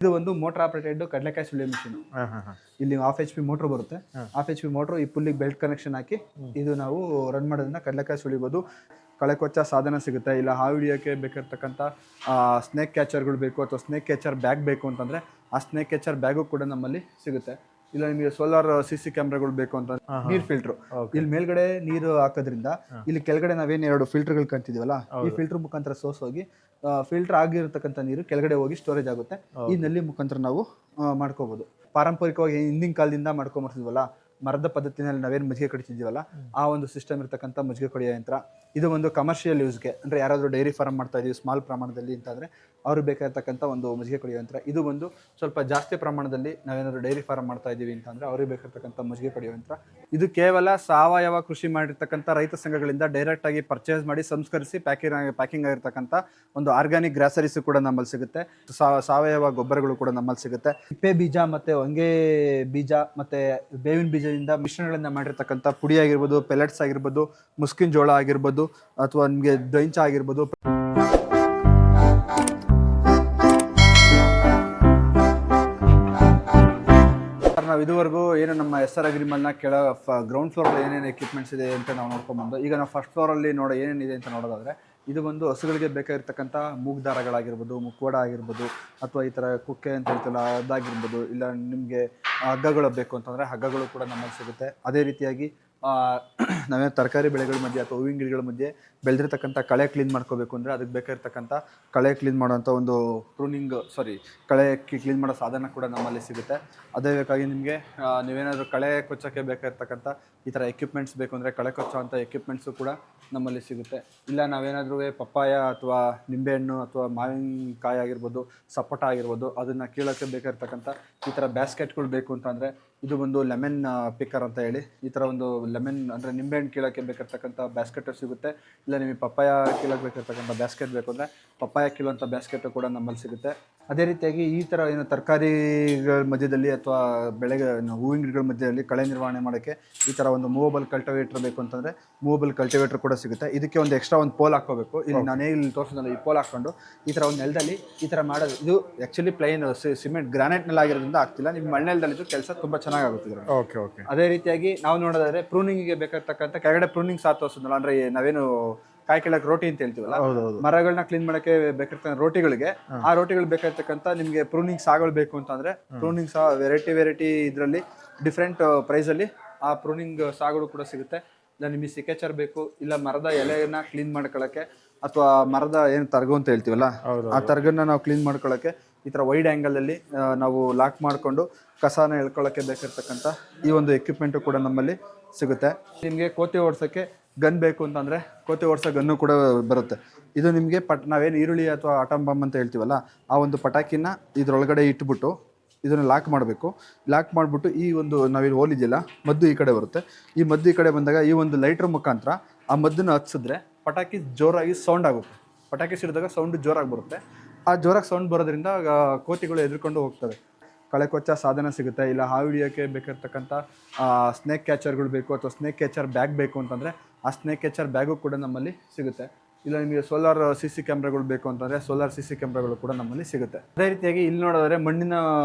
ಇದು ಒಂದು motor operated ಕಡಲೆಕಾಯಿ ಸುಲಿಯೋ ಮಿಷಿನ್. ಇಲ್ಲಿ 1/2 HP ಮೋಟರ್ ಬರುತ್ತೆ. 1/2 HP ಮೋಟರ್ ಈ ಪುಲ್ಲಿಗೆ ಬೆಲ್ಟ್ ಕನೆಕ್ಷನ್ ಹಾಕಿ ಇದು ನಾವು ರನ್ ಮಾಡೋದ್ರಿಂದ ಕಡಲೆಕಾಯಿ ಸುಲಿಬೋದು. ಕಳೆ ಕೊಚ್ಚ ಸಾಧನ ಸಿಗುತ್ತೆ. ಇಲ್ಲ ಹಾವು ಹಿಡಿಯೋಕ್ಕೆ ಬೇಕಾಗಿರ್ತಕ್ಕಂಥ ಸ್ನೇಕ್ ಕ್ಯಾಚರ್ಗಳು ಬೇಕು ಅಥವಾ ಸ್ನೇಕ್ ಕ್ಯಾಚರ್ ಬ್ಯಾಗ್ ಬೇಕು ಅಂತಂದರೆ ಆ ಸ್ನೇಕ್ ಕ್ಯಾಚರ್ ಬ್ಯಾಗು ಕೂಡ ನಮ್ಮಲ್ಲಿ ಸಿಗುತ್ತೆ. ಇಲ್ಲ ನಿಮಗೆ ಸೋಲಾರ್ CC ಕ್ಯಾಮ್ರಾಗಳು ಬೇಕು ಅಂತ ನೀರ್ ಫಿಲ್ಟರ್, ಇಲ್ಲಿ ಮೇಲ್ಗಡೆ ನೀರು ಹಾಕೋದ್ರಿಂದ ಇಲ್ಲಿ ಕೆಳಗಡೆ ನಾವೇನು 2 ಫಿಲ್ಟರ್ಗಳು ಕಂತಿದೀವಲ್ಲ, ಈ ಫಿಲ್ಟರ್ ಮುಖಾಂತರ ಸೋಸ್ ಹೋಗಿ ಫಿಲ್ಟರ್ ಆಗಿರತಕ್ಕಂಥ ನೀರು ಕೆಳಗಡೆ ಹೋಗಿ ಸ್ಟೋರೇಜ್ ಆಗುತ್ತೆ. ಈ ನಲ್ಲಿ ಮುಖಾಂತರ ನಾವು ಮಾಡ್ಕೋಬಹುದು. ಪಾರಂಪರಿಕವಾಗಿ ಹಿಂದಿನ ಕಾಲದಿಂದ ಮಾಡ್ಕೊಂಬರ್ತಿದ್ವಲ್ಲ, ಮರದ ಪದ್ಧತಿನಲ್ಲಿ ನಾವೇನು ಮಜ್ಜಿಗೆ ಕಡಿತಿದ್ದೀವಲ್ಲ, ಆ ಒಂದು ಸಿಸ್ಟಮ್ ಇರ್ತಕ್ಕಂಥ ಮಜ್ಜಿಗೆ ಕಡಿಯೋ ಯಂತ್ರ. ಇದು ಒಂದು ಕಮರ್ಷಿಯಲ್ ಯೂಸ್ಗೆ, ಅಂದರೆ ಯಾರಾದರೂ ಡೈರಿ ಫಾರ್ಮ್ ಮಾಡ್ತಾ ಇದೀವಿ ಸ್ಮಾಲ್ ಪ್ರಮಾಣದಲ್ಲಿ ಅಂತಂದರೆ ಅವ್ರಿಗೆ ಬೇಕಾಗಿರ್ತಕ್ಕಂಥ ಒಂದು ಮಜ್ಜಿಗೆ ಕಡಿಯೋ ಯಂತ್ರ. ಇದು ಒಂದು ಸ್ವಲ್ಪ ಜಾಸ್ತಿ ಪ್ರಮಾಣದಲ್ಲಿ ನಾವೇನಾದರೂ ಡೈರಿ ಫಾರ್ಮ್ ಮಾಡ್ತಾ ಇದ್ದೀವಿ ಅಂತಂದರೆ ಅವ್ರಿಗೆ ಬೇಕಾಗಿರ್ತಕ್ಕಂಥ ಮಜ್ಜಿಗೆ ಕಡಿಯೋ ಯಂತ್ರ. ಇದು ಕೇವಲ ಸಾವಯವ ಕೃಷಿ ಮಾಡಿರ್ತಕ್ಕಂಥ ರೈತ ಸಂಘಗಳಿಂದ ಡೈರೆಕ್ಟಾಗಿ ಪರ್ಚೇಸ್ ಮಾಡಿ ಸಂಸ್ಕರಿಸಿ ಪ್ಯಾಕಿಂಗ್ ಆಗಿರ್ತಕ್ಕಂಥ ಒಂದು ಆರ್ಗ್ಯಾನಿಕ್ ಗ್ರಾಸರೀಸ್ ಕೂಡ ನಮ್ಮಲ್ಲಿ ಸಿಗುತ್ತೆ. ಸಾವಯವ ಗೊಬ್ಬರಗಳು ಕೂಡ ನಮ್ಮಲ್ಲಿ ಸಿಗುತ್ತೆ. ತಿಪ್ಪೆ ಬೀಜ ಮತ್ತು ಹೊಂಗೆ ಬೀಜ ಮತ್ತು ಬೇವಿನ ಬೀಜದಿಂದ ಮಿಶ್ರಣಗಳಿಂದ ಮಾಡಿರ್ತಕ್ಕಂಥ ಪುಡಿ ಆಗಿರ್ಬೋದು, ಪೆಲೆಟ್ಸ್ ಆಗಿರ್ಬೋದು, ಮುಸ್ಕಿನ ಜೋಳ ಆಗಿರ್ಬೋದು, ಅಥವಾ ನಿಮಗೆ ದೈಂಚ ಆಗಿರ್ಬೋದು. ನಾವು ಇದುವರೆಗೂ ಏನು ನಮ್ಮ SR ಅಗ್ರಿಮಲ್ನ ಗ್ರೌಂಡ್ ಫ್ಲೋರ್ ಏನೇನು ಎಕ್ವಿಪ್ಮೆಂಟ್ಸ್ ಇದೆ ಅಂತ ನಾವು ನೋಡ್ಕೊಂಡ್ಬಂದು, ಈಗ ನಾವು ಫಸ್ಟ್ ಫ್ಲೋರಲ್ಲಿ ಏನೇನಿದೆ ಅಂತ ನೋಡೋದಾದ್ರೆ, ಇದು ಒಂದು ಹಸುಗಳಿಗೆ ಬೇಕಾಗಿರ್ತಕ್ಕಂಥ ಮೂಗು ದಾರಗಳಾಗಿರ್ಬೋದು, ಮುಖವಾಡ ಆಗಿರ್ಬೋದು, ಅಥವಾ ಈ ಥರ ಕುಕ್ಕೆ ಅಂತ ಹೇಳ್ತಲ್ಲ ಅದಾಗಿರ್ಬೋದು. ಇಲ್ಲ ನಿಮಗೆ ಹಗ್ಗಗಳು ಬೇಕು ಅಂತಂದರೆ ಹಗ್ಗಗಳು ಕೂಡ ನಮ್ಮಲ್ಲಿ ಸಿಗುತ್ತೆ. ಅದೇ ರೀತಿಯಾಗಿ ನಾವೇನು ತರಕಾರಿ ಬೆಳೆಗಳ ಮಧ್ಯೆ ಅಥವಾ ಹೂವಿನ ಗಿಡಗಳ ಮಧ್ಯೆ ಬೆಳೆದಿರ್ತಕ್ಕಂಥ ಕಳೆ ಕ್ಲೀನ್ ಮಾಡ್ಕೋಬೇಕು ಅಂದರೆ ಅದಕ್ಕೆ ಬೇಕಾಗಿರ್ತಕ್ಕಂಥ ಕಳೆ ಕ್ಲೀನ್ ಮಾಡೋವಂಥ ಒಂದು ಕಳೆ ಕ್ಲೀನ್ ಮಾಡೋ ಸಾಧನ ಕೂಡ ನಮ್ಮಲ್ಲಿ ಸಿಗುತ್ತೆ. ಅದೇ ಬೇಕಾಗಿ ನಿಮಗೆ ನೀವೇನಾದರೂ ಕಳೆ ಕೊಚ್ಚೋಕ್ಕೆ ಬೇಕಾಗಿರ್ತಕ್ಕಂಥ ಈ ಥರ ಎಕ್ವಿಪ್ಮೆಂಟ್ಸ್ ಬೇಕು ಅಂದರೆ ಕಳೆ ಕೊಚ್ಚೋ ಅಂಥ ಎಕ್ವಿಪ್ಮೆಂಟ್ಸು ಕೂಡ ನಮ್ಮಲ್ಲಿ ಸಿಗುತ್ತೆ. ಇಲ್ಲ ನಾವೇನಾದರೂ ಪಪ್ಪಾಯ ಅಥವಾ ನಿಂಬೆಹಣ್ಣು ಅಥವಾ ಮಾವಿನಕಾಯಿ ಆಗಿರ್ಬೋದು, ಸಪೋಟ ಆಗಿರ್ಬೋದು, ಅದನ್ನು ಕೀಳೋಕ್ಕೆ ಬೇಕಾಗಿರ್ತಕ್ಕಂಥ ಈ ಥರ ಬ್ಯಾಸ್ಕೆಟ್ಗಳು ಬೇಕು ಅಂತಂದರೆ ಇದು ಒಂದು ಲೆಮನ್ ಪಿಕ್ಕರ್ ಅಂತ ಹೇಳಿ, ಈ ಥರ ಒಂದು ಲೆಮನ್ ಅಂದರೆ ನಿಂಬೆಹಣ್ಣು ಕೀಳೋಕ್ಕೆ ಬೇಕಾಗಿರ್ತಕ್ಕಂಥ ಬ್ಯಾಸ್ಕೆಟು ಸಿಗುತ್ತೆ. ಇಲ್ಲ ನಿಮಗೆ ಪಪ್ಪಾಯ ಕೀಳೋಕ್ಕೆ ಬೇಕಾಗಿರ್ತಕ್ಕಂಥ ಬ್ಯಾಸ್ಕೆಟ್ ಬೇಕು ಅಂದರೆ ಪಪ್ಪಾಯ ಕೀಳುವಂಥ ಬ್ಯಾಸ್ಕೆಟು ಕೂಡ ನಮ್ಮಲ್ಲಿ ಸಿಗುತ್ತೆ. ಅದೇ ರೀತಿಯಾಗಿ ಈ ಥರ ಏನು ತರಕಾರಿಗಳ ಮಧ್ಯದಲ್ಲಿ ಅಥವಾ ಹೂವಿನ ಗಿಡಗಳ ಮಧ್ಯದಲ್ಲಿ ಕಳೆ ನಿರ್ವಹಣೆ ಮಾಡೋಕ್ಕೆ ಈ ಥರ ಒಂದು ಮೂವಬಲ್ ಕಲ್ಟಿವೇಟರ್ ಬೇಕು ಅಂತಂದರೆ ಮೂವಬಲ್ ಕಲ್ಟಿವೇಟರ್ ಕೂಡ ಸಿಗುತ್ತೆ. ಇದಕ್ಕೆ ಒಂದು ಎಕ್ಸ್ಟ್ರಾ ಒಂದು ಪೋಲ್ ಹಾಕ್ಕೋಬೇಕು. ಇಲ್ಲಿ ನಾನೇ ಇಲ್ಲಿ ತೋರಿಸೋದಲ್ಲ, ಈ ಪೋಲ್ ಹಾಕ್ಕೊಂಡು ಈ ಥರ ಒಂದು ನೆಲದಲ್ಲಿ ಈ ಥರ ಮಾಡೋದು. ಇದು ಆ್ಯಕ್ಚುಲಿ ಪ್ಲೈನ್ ಸಿಮೆಂಟ್ ಗ್ರಾನೈಟ್ನಲ್ಲಿ ಆಗಿರೋದ್ರಿಂದ ಆಗ್ತಿಲ್ಲ. ನಿಮ್ಮ ಮಣ್ಣೆಲದಲ್ಲಿದ್ದು ಕೆಲಸ ತುಂಬ ಚೆನ್ನಾಗಾಗುತ್ತಿದೆ. ಓಕೆ. ಅದೇ ರೀತಿಯಾಗಿ ನಾವು ನೋಡೋದಾದ್ರೆ ಪ್ರೂನಿಂಗಿಗೆ ಬೇಕಾಗಿರ್ತಕ್ಕಂಥ ಕೆಳಗಡೆ ಪ್ರೂನಿಂಗ್ ಸಾತ್ ತೋರಿಸೋದಲ್ಲ, ಅಂದರೆ ನಾವೇನು ಕಾಯಿ ಕೆಳಕ್ಕೆ ರೋಟಿ ಅಂತ ಹೇಳ್ತೀವಲ್ಲ, ಮರಗಳನ್ನ ಕ್ಲೀನ್ ಮಾಡಕ್ಕೆ ಬೇಕಾಗಿರ್ತಕ್ಕಂಥ ರೋಟಿಗಳಿಗೆ, ಆ ರೋಟಿಗಳು ಬೇಕಾಗಿರ್ತಕ್ಕಂಥ ನಿಮಗೆ ಪ್ರೂನಿಂಗ್ ಸಾಗಳು ಬೇಕು ಅಂತಂದ್ರೆ ಪ್ರೂನಿಂಗ್ ಸಾ ವೆರೈಟಿ ಇದರಲ್ಲಿ ಡಿಫ್ರೆಂಟ್ ಪ್ರೈಸಲ್ಲಿ ಆ ಪ್ರೂನಿಂಗ್ ಸಾಗಳು ಕೂಡ ಸಿಗುತ್ತೆ. ಇಲ್ಲ ನಿಮಗೆ ಸಿಕೇಚರ್ ಬೇಕು, ಇಲ್ಲ ಮರದ ಎಲೆಯನ್ನ ಕ್ಲೀನ್ ಮಾಡ್ಕೊಳ್ಳೋಕ್ಕೆ ಅಥವಾ ಮರದ ಏನು ತರ್ಗು ಅಂತ ಹೇಳ್ತೀವಲ್ಲ ಆ ತರ್ಗನ್ನ ನಾವು ಕ್ಲೀನ್ ಮಾಡ್ಕೊಳ್ಳೋಕ್ಕೆ ಈ ಥರ ವೈಡ್ ಆ್ಯಂಗಲಲ್ಲಿ ನಾವು ಲಾಕ್ ಮಾಡಿಕೊಂಡು ಕಸಾನ ಎಳ್ಕೊಳ್ಳೋಕ್ಕೆ ಬೇಕಾಗಿರ್ತಕ್ಕಂಥ ಈ ಒಂದು ಎಕ್ವಿಪ್ಮೆಂಟು ಕೂಡ ನಮ್ಮಲ್ಲಿ ಸಿಗುತ್ತೆ. ನಿಮಗೆ ಕೋತಿ ಓಡಿಸೋಕ್ಕೆ ಗನ್ ಬೇಕು ಅಂತಂದರೆ ಕೋತಿ ಓಡಿಸೋ ಗನ್ನು ಕೂಡ ಬರುತ್ತೆ. ಇದು ನಿಮಗೆ ನಾವೇನು ಈರುಳ್ಳಿ ಅಥವಾ ಆಟಮ್ ಬಾಂಬ್ ಅಂತ ಹೇಳ್ತೀವಲ್ಲ, ಆ ಒಂದು ಪಟಾಕಿನ ಇದರೊಳಗಡೆ ಇಟ್ಬಿಟ್ಟು ಇದನ್ನು ಲಾಕ್ ಮಾಡಬೇಕು. ಲಾಕ್ ಮಾಡಿಬಿಟ್ಟು ಈ ಒಂದು ನಾವೇನು ಹೋಲ್ ಇದೆಯಲ್ಲ, ಮದ್ದು ಈ ಕಡೆ ಬರುತ್ತೆ. ಈ ಮದ್ದು ಈ ಕಡೆ ಬಂದಾಗ ಈ ಒಂದು ಲೈಟ್ರ್ ಮುಖಾಂತರ ಆ ಮದ್ದನ್ನು ಹಚ್ಚಿದ್ರೆ ಪಟಾಕಿ ಜೋರಾಗಿ ಸೌಂಡ್ ಆಗುತ್ತೆ. ಪಟಾಕಿ ಸಿಡಿದಾಗ ಸೌಂಡು ಜೋರಾಗಿ ಬರುತ್ತೆ. ಆ ಜೋರಾಗಿ ಸೌಂಡ್ ಬರೋದ್ರಿಂದ ಕೋತಿಗಳು ಎದುರ್ಕೊಂಡು ಹೋಗ್ತವೆ. ಕಳೆ ಕೊಚ್ಚ ಸಾಧನ ಸಿಗುತ್ತೆ. ಇಲ್ಲ ಹಾವು ಹಿಡಿಯೋಕ್ಕೆ ಬೇಕಾಗಿರ್ತಕ್ಕಂಥ ಸ್ನೇಕ್ ಕ್ಯಾಚರ್ಗಳು ಬೇಕು ಅಥವಾ ಸ್ನೇಕ್ ಕ್ಯಾಚರ್ ಬ್ಯಾಗ್ ಬೇಕು ಅಂತಂದರೆ ಆ ಸ್ನೇಕ್ ಕ್ಯಾಚರ್ ಬ್ಯಾಗು ಕೂಡ ನಮ್ಮಲ್ಲಿ ಸಿಗುತ್ತೆ. ಇಲ್ಲ ನಿಮಗೆ ಸೋಲಾರ್ CC ಕ್ಯಾಮ್ರಾಗಳು ಬೇಕು ಅಂತಂದರೆ ಸೋಲಾರ್ CC ಕ್ಯಾಮ್ರಾಗಳು ಕೂಡ ನಮ್ಮಲ್ಲಿ ಸಿಗುತ್ತೆ. ಅದೇ ರೀತಿಯಾಗಿ ಇಲ್ಲಿ ನೋಡಿದ್ರೆ ಮಣ್ಣಿನ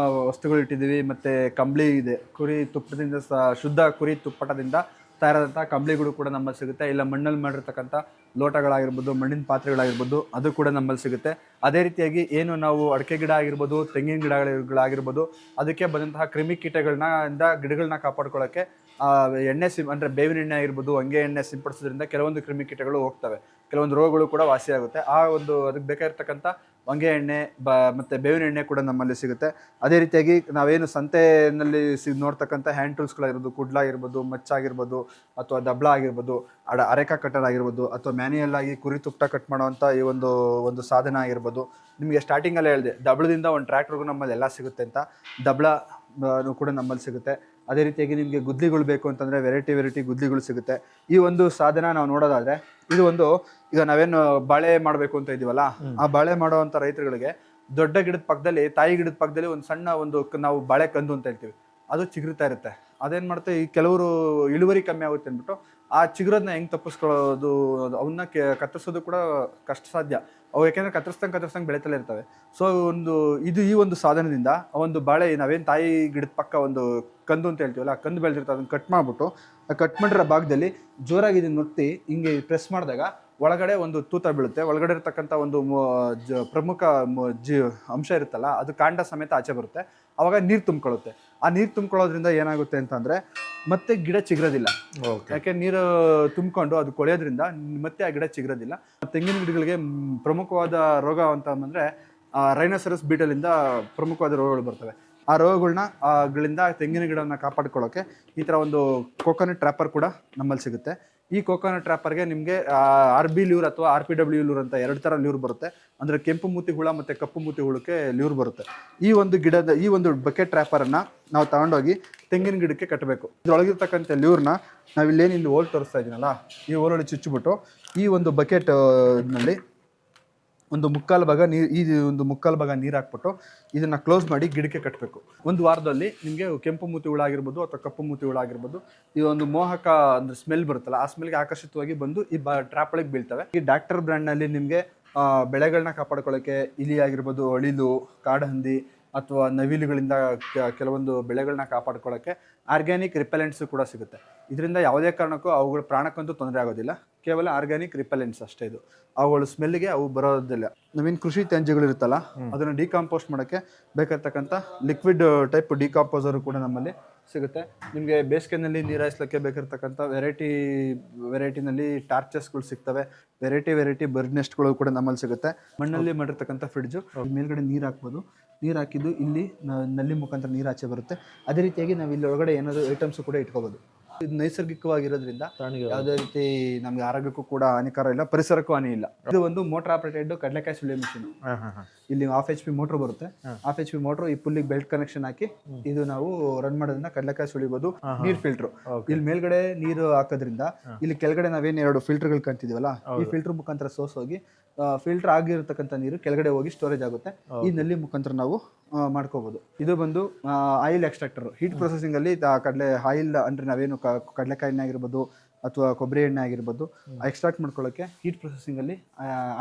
ವಸ್ತುಗಳು ಇಟ್ಟಿದ್ದೀವಿ. ಮತ್ತು ಕಂಬಳಿ ಇದೆ, ಕುರಿ ತುಪ್ಪದಿಂದ ಶುದ್ಧ ಕುರಿ ತುಪ್ಪಟದಿಂದ ತಯಾರಾದಂಥ ಕಂಬಳಿಗಳು ಕೂಡ ನಮ್ಮಲ್ಲಿ ಸಿಗುತ್ತೆ. ಇಲ್ಲ ಮಣ್ಣಲ್ಲಿ ಮಾಡಿರ್ತಕ್ಕಂಥ ಲೋಟಗಳಾಗಿರ್ಬೋದು, ಮಣ್ಣಿನ ಪಾತ್ರೆಗಳಾಗಿರ್ಬೋದು, ಅದು ಕೂಡ ನಮ್ಮಲ್ಲಿ ಸಿಗುತ್ತೆ. ಅದೇ ರೀತಿಯಾಗಿ ಏನು ನಾವು ಅಡಿಕೆ ಗಿಡ ಆಗಿರ್ಬೋದು, ತೆಂಗಿನ ಗಿಡಗಳಾಗಿರ್ಬೋದು, ಅದಕ್ಕೆ ಬಂದಂತಹ ಕ್ರಿಮಿಕೀಟಗಳನ್ನ ಗಿಡಗಳನ್ನ ಕಾಪಾಡ್ಕೊಳ್ಳೋಕ್ಕೆ ಎಣ್ಣೆ ಅಂದರೆ ಬೇವಿನ ಎಣ್ಣೆ ಆಗಿರ್ಬೋದು, ಹೊಂಗೆ ಎಣ್ಣೆ ಸಿಂಪಡಿಸೋದ್ರಿಂದ ಕೆಲವೊಂದು ಕ್ರಿಮಿಕೀಟಗಳು ಹೋಗ್ತವೆ, ಕೆಲವೊಂದು ರೋಗಗಳು ಕೂಡ ವಾಸಿಯಾಗುತ್ತೆ. ಆ ಒಂದು ಅದಕ್ಕೆ ಬೇಕಾಗಿರ್ತಕ್ಕಂಥ ಹೊಂಗೆ ಎಣ್ಣೆ ಮತ್ತು ಬೇವಿನ ಎಣ್ಣೆ ಕೂಡ ನಮ್ಮಲ್ಲಿ ಸಿಗುತ್ತೆ. ಅದೇ ರೀತಿಯಾಗಿ ನಾವೇನು ಸಂತೆಯಲ್ಲಿ ನೋಡ್ತಕ್ಕಂಥ ಹ್ಯಾಂಡ್ ಟೂಲ್ಸ್ಗಳಾಗಿರ್ಬೋದು, ಕುಡ್ಲಾಗಿರ್ಬೋದು, ಮಚ್ಚಾಗಿರ್ಬೋದು, ಅಥವಾ ದಬ್ಳ ಆಗಿರ್ಬೋದು, ಅರೆಕ ಕಟ್ಟರ್ ಆಗಿರ್ಬೋದು, ಅಥವಾ ಮ್ಯಾನ್ಯಲ್ ಆಗಿ ಕುರಿ ತುಪ್ಪ ಕಟ್ ಮಾಡೋವಂಥ ಈ ಒಂದು ಸಾಧನ ಆಗಿರ್ಬೋದು. ನಿಮಗೆ ಸ್ಟಾರ್ಟಿಂಗಲ್ಲೇ ಹೇಳಿದೆ, ದಬ್ಳದಿಂದ ಒಂದು ಟ್ರ್ಯಾಕ್ಟರ್ಗೂ ನಮ್ಮಲ್ಲಿ ಎಲ್ಲ ಸಿಗುತ್ತೆ ಅಂತ. ದಬ್ಳ ಕೂಡ ನಮ್ಮಲ್ಲಿ ಸಿಗುತ್ತೆ. ಅದೇ ರೀತಿಯಾಗಿ ನಿಮಗೆ ಗುದ್ಲಿಗಳು ಬೇಕು ಅಂತಂದರೆ ವೆರೈಟಿ ಗುದ್ಲಿಗಳು ಸಿಗುತ್ತೆ. ಈ ಒಂದು ಸಾಧನ ನಾವು ನೋಡೋದಾದರೆ ಇದು ಒಂದು, ಈಗ ನಾವೇನು ಬಾಳೆ ಮಾಡಬೇಕು ಅಂತ ಇದ್ದೀವಲ್ಲ, ಆ ಬಾಳೆ ಮಾಡೋವಂಥ ರೈತರುಗಳಿಗೆ ದೊಡ್ಡ ಗಿಡದ ಪಕ್ಕದಲ್ಲಿ, ತಾಯಿ ಗಿಡದ ಪಕ್ಕದಲ್ಲಿ ಒಂದು ಸಣ್ಣ ಒಂದು ನಾವು ಬಾಳೆ ಕಂದು ಅಂತ ಹೇಳ್ತೀವಿ, ಅದು ಚಿಗುರ್ತಾ ಇರುತ್ತೆ. ಅದೇನು ಮಾಡುತ್ತೆ, ಈ ಕೆಲವರು ಇಳುವರಿ ಕಮ್ಮಿ ಆಗುತ್ತೆ ಅಂದ್ಬಿಟ್ಟು ಆ ಚಿಗುರೋದನ್ನ ಹೆಂಗೆ ತಪ್ಪಿಸ್ಕೊಳ್ಳೋದು, ಅವನ್ನ ಕತ್ತರಿಸೋದು ಕೂಡ ಕಷ್ಟ ಸಾಧ್ಯ. ಅವು ಯಾಕೆಂದ್ರೆ ಕತ್ತರಿಸ್ದಂಗೆ ಬೆಳೆತಲೇ ಇರ್ತವೆ. ಸೊ ಈ ಒಂದು ಸಾಧನದಿಂದ ಒಂದು ಬಾಳೆ ನಾವೇನು ತಾಯಿ ಗಿಡದ ಪಕ್ಕ ಒಂದು ಕಂದು ಅಂತ ಹೇಳ್ತೀವಲ್ಲ, ಆ ಕಂದು ಬೆಳೆದಿರ್ತವೆ, ಅದನ್ನ ಕಟ್ ಮಾಡಿಬಿಟ್ಟು ಕಟ್ ಮಾಡಿರೋ ಭಾಗದಲ್ಲಿ ಜೋರಾಗಿ ಇದನ್ನ ಒತ್ತಿ ಹಿಂಗೆ ಪ್ರೆಸ್ ಮಾಡಿದಾಗ ಒಳಗಡೆ ಒಂದು ತೂತ ಬೀಳುತ್ತೆ. ಒಳಗಡೆ ಇರತಕ್ಕಂಥ ಒಂದು ಪ್ರಮುಖ ಅಂಶ ಇರುತ್ತಲ್ಲ, ಅದು ಕಾಂಡ ಸಮೇತ ಆಚೆ ಬರುತ್ತೆ. ಅವಾಗ ನೀರು ತುಂಬಿಕೊಳ್ಳುತ್ತೆ. ಆ ನೀರು ತುಂಬಿಕೊಳ್ಳೋದ್ರಿಂದ ಏನಾಗುತ್ತೆ ಅಂತಂದರೆ ಮತ್ತೆ ಗಿಡ ಚಿಗುರೋದಿಲ್ಲ. ಯಾಕೆ ನೀರು ತುಂಬಿಕೊಂಡು ಅದು ಕೊಳೆಯೋದ್ರಿಂದ ಮತ್ತೆ ಆ ಗಿಡ ಚಿಗುರೋದಿಲ್ಲ. ತೆಂಗಿನ ಗಿಡಗಳಿಗೆ ಪ್ರಮುಖವಾದ ರೋಗ ಅಂತ ಅಂದರೆ ರೈನೋಸೆರಸ್ ಬೀಟಲಿಂದ ಪ್ರಮುಖವಾದ ರೋಗಗಳು ಬರ್ತವೆ. ಆ ರೋಗಗಳಿಂದ ತೆಂಗಿನ ಗಿಡವನ್ನು ಕಾಪಾಡ್ಕೊಳ್ಳೋಕ್ಕೆ ಈ ಥರ ಒಂದು ಕೋಕೋನಟ್ ಟ್ರ್ಯಾಪರ್ ಕೂಡ ನಮ್ಮಲ್ಲಿ ಸಿಗುತ್ತೆ. ಈ ಕೋಕೋನಟ್ ಟ್ರ್ಯಾಪರ್ಗೆ ನಿಮಗೆ RB ಲ್ಯೂರ್ ಅಥವಾ RPW ಲ್ಯೂರ್ ಅಂತ 2 ಥರ ಲ್ಯೂರ್ ಬರುತ್ತೆ. ಅಂದರೆ ಕೆಂಪು ಮೂತಿ ಹುಳ ಮತ್ತು ಕಪ್ಪು ಮೂತಿ ಹುಳಕ್ಕೆ ಲ್ಯೂರ್ ಬರುತ್ತೆ. ಈ ಒಂದು ಬಕೆಟ್ ಟ್ರ್ಯಾಪರನ್ನು ನಾವು ತಗೊಂಡೋಗಿ ತೆಂಗಿನ ಗಿಡಕ್ಕೆ ಕಟ್ಟಬೇಕು. ಇದರೊಳಗಿರ್ತಕ್ಕಂಥ ಲ್ಯೂರ್ನ ನಾವಿಲ್ಲೇನು ಹೋಲ್ ತೋರಿಸ್ತಾ ಇದ್ದೀನಲ್ಲ, ಈ ಹೋಲಲ್ಲಿ ಚುಚ್ಚಿಬಿಟ್ಟು ಈ ಒಂದು ಬಕೆಟ್ನಲ್ಲಿ ಒಂದು ಮುಕ್ಕಾಲು ಭಾಗ ನೀರು ಹಾಕ್ಬಿಟ್ಟು ಇದನ್ನು ಕ್ಲೋಸ್ ಮಾಡಿ ಗಿಡಕ್ಕೆ ಕಟ್ಟಬೇಕು. ಒಂದು ವಾರದಲ್ಲಿ ನಿಮಗೆ ಕೆಂಪು ಮೂತಿ ಹುಳ ಆಗಿರ್ಬೋದು ಅಥವಾ ಕಪ್ಪು ಮೂತಿ ಹುಳ ಆಗಿರ್ಬೋದು, ಈ ಒಂದು ಮೋಹಕ ಅಂದರೆ ಸ್ಮೆಲ್ ಬರುತ್ತಲ್ಲ, ಆ ಸ್ಮೆಲ್ಗೆ ಆಕರ್ಷಿತವಾಗಿ ಬಂದು ಈ ಟ್ರ್ಯಾಪ್ ಒಳಗೆ ಬೀಳ್ತವೆ. ಈ ಡಾಕ್ಟರ್ ಬ್ರ್ಯಾಂಡ್ನಲ್ಲಿ ನಿಮಗೆ ಬೆಳೆಗಳನ್ನ ಕಾಪಾಡ್ಕೊಳ್ಳೋಕ್ಕೆ ಇಲಿ ಆಗಿರ್ಬೋದು, ಅಳಿಲು, ಕಾಡಹಂದಿ ಅಥವಾ ನವಿಲುಗಳಿಂದ ಕೆಲವೊಂದು ಬೆಳೆಗಳನ್ನ ಕಾಪಾಡ್ಕೊಳ್ಳೋಕ್ಕೆ ಆರ್ಗ್ಯಾನಿಕ್ ರಿಪೆಲೆಂಟ್ಸು ಕೂಡ ಸಿಗುತ್ತೆ. ಇದರಿಂದ ಯಾವುದೇ ಕಾರಣಕ್ಕೂ ಅವುಗಳ ಪ್ರಾಣಕ್ಕಂತೂ ತೊಂದರೆ ಆಗೋದಿಲ್ಲ. ಕೇವಲ ಆರ್ಗ್ಯಾನಿಕ್ ರಿಪೆಲೆಂಟ್ಸ್ ಅಷ್ಟೇ. ಇದು ಅವುಗಳ ಸ್ಮೆಲ್ಗೆ ಅವು ಬರೋದಿಲ್ಲ. ನವೀನ್ ಕೃಷಿ ತ್ಯಾಜ್ಯಗಳು ಇರುತ್ತಲ್ಲ, ಅದನ್ನು ಡಿಕಾಂಪೋಸ್ಟ್ ಮಾಡೋಕ್ಕೆ ಬೇಕಾಗ್ತಕ್ಕಂಥ ಲಿಕ್ವಿಡ್ ಟೈಪ್ ಡಿಕಾಂಪೋಸರು ಕೂಡ ನಮ್ಮಲ್ಲಿ ಸಿಗುತ್ತೆ. ನಿಮಗೆ ಬೇಸಿಗೆನಲ್ಲಿ ನೀರು ಹಾಯಿಸ್ಲಿಕ್ಕೆ ಬೇಕಾಗಿರ್ತಕ್ಕಂಥ ವೆರೈಟಿನಲ್ಲಿ ಟಾರ್ಚಸ್ಗಳು ಸಿಗ್ತವೆ. ವೆರೈಟಿ ಬರ್ಡ್ ನೆಸ್ಟ್ಗಳು ಕೂಡ ನಮ್ಮಲ್ಲಿ ಸಿಗುತ್ತೆ. ಮಣ್ಣಲ್ಲಿ ಮಾಡಿರ್ತಕ್ಕಂಥ ಫ್ರಿಡ್ಜು, ಮೇಲ್ಗಡೆ ನೀರು ಹಾಕ್ಬೋದು. ನೀರು ಹಾಕಿದ್ದು ಇಲ್ಲಿ ನಲ್ಲಿ ಮುಖಾಂತರ ನೀರು ಆಚೆ ಬರುತ್ತೆ. ಅದೇ ರೀತಿಯಾಗಿ ನಾವು ಇಲ್ಲಿ ಒಳಗಡೆ ಏನಾದರೂ ಐಟಮ್ಸು ಕೂಡ ಇಟ್ಕೋಬೋದು. ಇದು ನೈಸರ್ಗಿಕವಾಗಿರೋದ್ರಿಂದ ಯಾವುದೇ ರೀತಿ ನಮಗೆ ಆರೋಗ್ಯಕ್ಕೂ ಕೂಡ ಹಾನಿಕಾರ ಇಲ್ಲ, ಪರಿಸರಕ್ಕೂ ಹಾನಿ ಇಲ್ಲ. ಇದು ಒಂದು ಮೋಟರ್ ಆಪರೇಟೆಡ್ ಕಡಲೆಕಾಯಿ ಸುಲಿಯೋ ಮಿಷಿನ್. ಇಲ್ಲಿ 1/2 HP ಮೋಟರ್ ಬರುತ್ತೆ. 1/2 HP ಮೋಟರ್ ಈ ಪುಲ್ಲಿಗೆ ಬೆಲ್ಟ್ ಕನೆಕ್ಷನ್ ಹಾಕಿ ಇದು ನಾವು ರನ್ ಮಾಡೋದ್ರಿಂದ ಕಡಲೆಕಾಯಿ ಸುಲಿಬೋದು. ನೀರ್ ಫಿಲ್ಟರ್ ಇಲ್ಲಿ ಮೇಲ್ಗಡೆ ನೀರು ಹಾಕೋದ್ರಿಂದ ಇಲ್ಲಿ ಕೆಳಗಡೆ ನಾವೇನು 2 ಫಿಲ್ಟರ್ಗಳು ಕಾಣ್ತಿದೀವಲ್ಲ, ಈ ಫಿಲ್ಟರ್ ಮುಖಾಂತರ ಸೋಸ್ ಹೋಗಿ ಫಿಲ್ಟರ್ ಆಗಿರತಕ್ಕಂಥ ನೀರು ಕೆಳಗಡೆ ಹೋಗಿ ಸ್ಟೋರೇಜ್ ಆಗುತ್ತೆ. ಈ ನಲ್ಲಿ ಮುಖಾಂತರ ನಾವು ಮಾಡ್ಕೋಬಹುದು. ಇದು ಬಂದು ಆಯಿಲ್ ಎಕ್ಸ್ಟ್ರಾಕ್ಟರ್. ಹೀಟ್ ಪ್ರೊಸೆಸಿಂಗ್ ಅಲ್ಲಿ ಕಡಲೆ ಆಯಿಲ್ ಅಂದ್ರೆ ನಾವೇನು ಕಡಲೆಕಾಯಿ ಎಣ್ಣೆ ಆಗಿರ್ಬೋದು ಅಥವಾ ಕೊಬ್ಬರಿ ಎಣ್ಣೆ ಆಗಿರ್ಬೋದು ಎಕ್ಸ್ಟ್ರಾಕ್ಟ್ ಮಾಡ್ಕೊಳ್ಳೋಕ್ಕೆ ಹೀಟ್ ಪ್ರೊಸೆಸಿಂಗ್ ಅಲ್ಲಿ